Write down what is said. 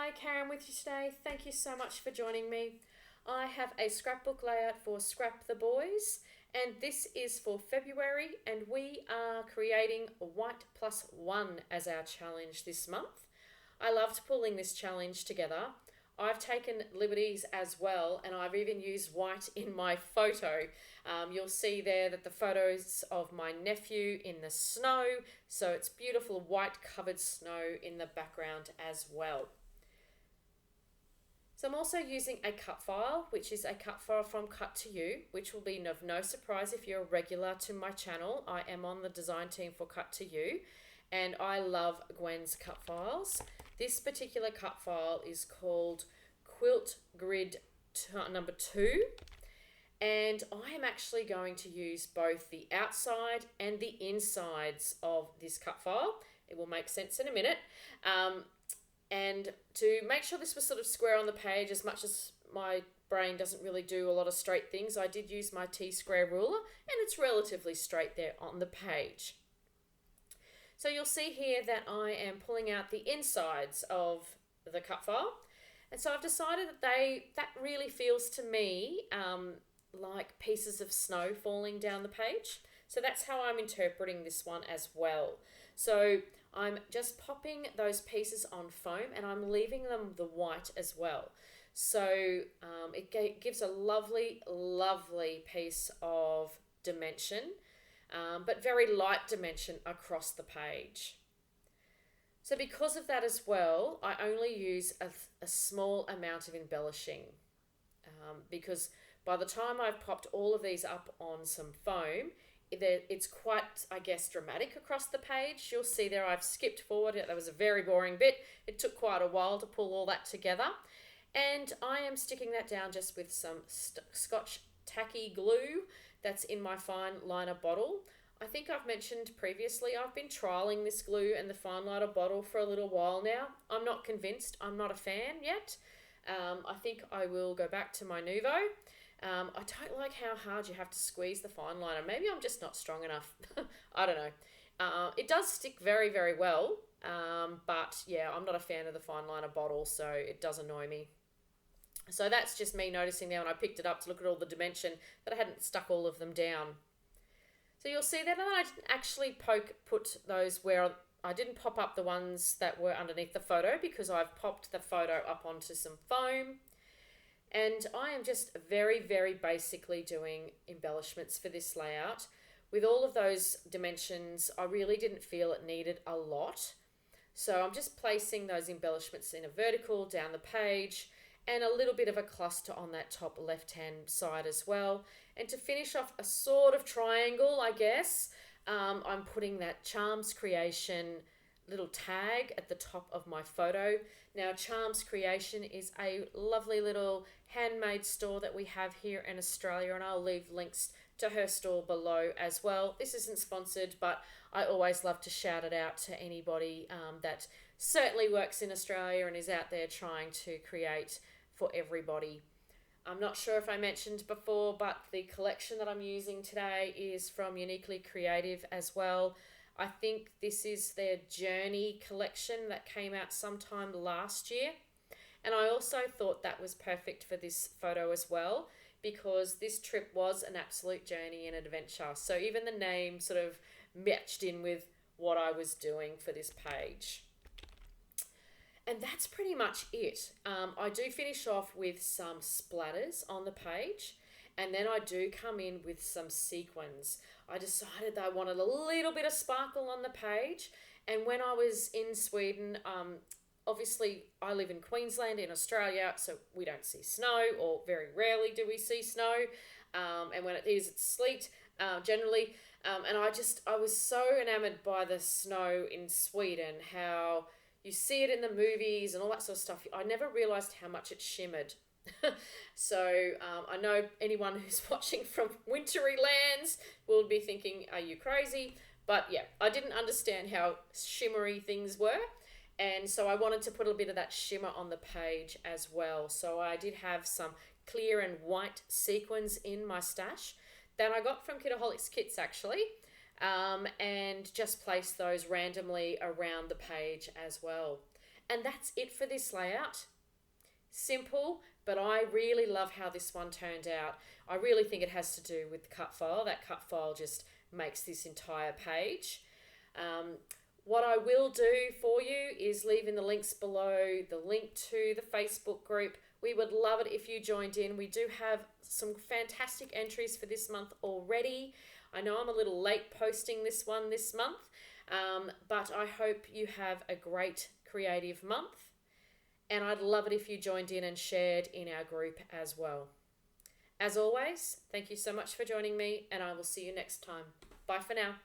Hi, Karen with you today. Thank you so much for joining me. I have a scrapbook layout for Scrap the Boys, and this is for February, and we are creating White Plus One as our challenge this month. I loved pulling this challenge together. I've taken liberties as well, and I've even used white in my photo. You'll see there that the photos of my nephew in the snow, so it's beautiful white covered snow in the background as well. So I'm also using a cut file, which is a cut file from Cut to You, which will be of no surprise if you're a regular to my channel. I am on the design team for Cut to You, and I love Gwen's cut files. This particular cut file is called Quilt Grid number 2, and I am actually going to use both the outside and the insides of this cut file. It will make sense in a minute. And to make sure this was sort of square on the page, as much as my brain doesn't really do a lot of straight things, I did use my T-square ruler, and it's relatively straight there on the page. So you'll see here that I am pulling out the insides of the cut file. And so I've decided that really feels to me like pieces of snow falling down the page. So that's how I'm interpreting this one as well. So I'm just popping those pieces on foam, and I'm leaving them the white as well. So it gives a lovely, lovely piece of dimension, but very light dimension across the page. So because of that as well, I only use a small amount of embellishing because by the time I've popped all of these up on some foam, it's quite, I guess, dramatic across the page. You'll see there I've skipped forward. That was a very boring bit. It took quite a while to pull all that together. And I am sticking that down just with some Scotch tacky glue that's in my fine liner bottle. I think I've mentioned previously I've been trialing this glue and the fine liner bottle for a little while now. I'm not convinced. I'm not a fan yet. I think I will go back to my Nuvo. I don't like how hard you have to squeeze the fine liner. Maybe I'm just not strong enough. I don't know. It does stick very, very well. But yeah, I'm not a fan of the fine liner bottle, so it does annoy me. So that's just me noticing there when I picked it up to look at all the dimension that I hadn't stuck all of them down. So you'll see that I didn't actually put those where I didn't pop up the ones that were underneath the photo because I've popped the photo up onto some foam. And I am just very, very basically doing embellishments for this layout. With all of those dimensions, I really didn't feel it needed a lot. So I'm just placing those embellishments in a vertical down the page and a little bit of a cluster on that top left-hand side as well. And to finish off a sort of triangle, I guess, I'm putting that Charms Creation little tag at the top of my photo. Now, Charms Creation is a lovely little handmade store that we have here in Australia, and I'll leave links to her store below as well. This isn't sponsored, but I always love to shout it out to anybody that certainly works in Australia and is out there trying to create for everybody. I'm not sure if I mentioned before, but the collection that I'm using today is from Uniquely Creative as well. I think this is their Journey collection that came out sometime last year. And I also thought that was perfect for this photo as well, because this trip was an absolute journey and adventure. So even the name sort of matched in with what I was doing for this page. And that's pretty much it. I do finish off with some splatters on the page, and then I do come in with some sequins. I decided that I wanted a little bit of sparkle on the page, and when I was in Sweden, obviously I live in Queensland in Australia, so we don't see snow, or very rarely do we see snow, and when it is, it's sleet generally, and I was so enamored by the snow in Sweden, how you see it in the movies and all that sort of stuff. I never realised how much it shimmered. So I know anyone who's watching from wintry lands will be thinking, are you crazy? But yeah, I didn't understand how shimmery things were. And so I wanted to put a bit of that shimmer on the page as well. So I did have some clear and white sequins in my stash that I got from Kitaholics Kits actually. And just place those randomly around the page as well. And that's it for this layout. Simple, but I really love how this one turned out. I really think it has to do with the cut file. That cut file just makes this entire page. What I will do for you is leave in the links below the link to the Facebook group. We would love it if you joined in. We do have some fantastic entries for this month already. I know I'm a little late posting this one this month, but I hope you have a great creative month. And I'd love it if you joined in and shared in our group as well. As always, thank you so much for joining me, and I will see you next time. Bye for now.